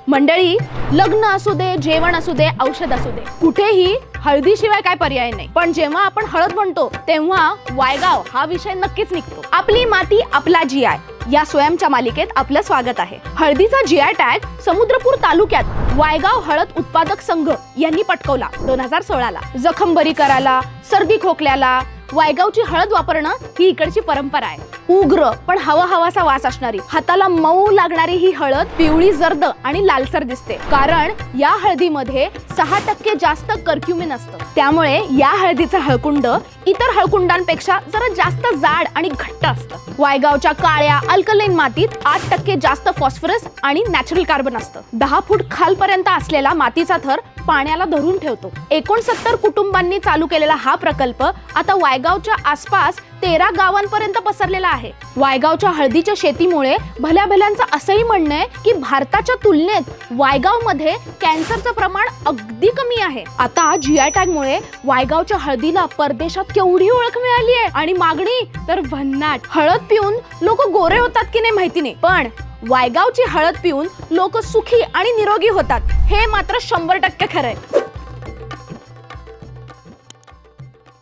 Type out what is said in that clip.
मंडळी, लग्न असू दे, जेवण असू दे, औषध असू दे, कुठेही हळदीशिवाय काय पर्याय नाही। पण जेव्हा आपण हळद म्हणतो तेव्हा वायगाव हा विषय नक्कीच निघतो। आपली माती आपला जीआय या स्वयंच्या मालिकेत आपलं स्वागत आहे। हळदीचा जीआय टॅग समुद्रपूर तालुक्यात वायगाव हळद उत्पादक संघ यांनी पटकवला 2016 ला। जखम बरी करायला, सर्दी खोकल्याला वायगावची हळद वापरणं ही इकडची परंपरा आहे। उग्र पण हवाहवासा वास असणारी, हाताला मऊ लागणारी ही हळद पिवळी जर्द आणि लालसर दिसते, कारण या हळदीमध्ये 6% जास्त कर्क्युमिन असतं। त्यामुळे या हळदीचं हळकुंड इतर हळकुंडांपेक्षा जरा जास्त जाड आणि घट्ट असतं। वायगावच्या काळ्या अल्कलाइन मातीत 8% जास्त फॉस्फरस आणि नॅचरल कार्बन असतं। 10 फूट खालपर्यंत असलेला मातीचा थर पाण्याला धरून ठेवतो। 69 कुटुंबांनी चालू केलेला हा प्रकल्प आता वायगावच्या आसपास 13 गावांपर्यंत पसरलेला आहे। वायगावच्या हळदीच्या शेतीमुळे भल्या भल्यांचं असंही म्हणणं आहे की भारताच्या तुलनेत वायगावमध्ये कॅन्सरचं प्रमाण अगदी कमी आहे। आता जीआय टॅग मुळे वायगावच्या हळदीला परदेशात केवढी ओळख मिळाली आहे आणि मागणी तर भन्नाट। हळद पिऊन लोक गोरे होतात की नाही माहिती नाही, पण वायगावची हळद पिऊन लोक सुखी आणि निरोगी होतात हे मात्र 100% खरंय।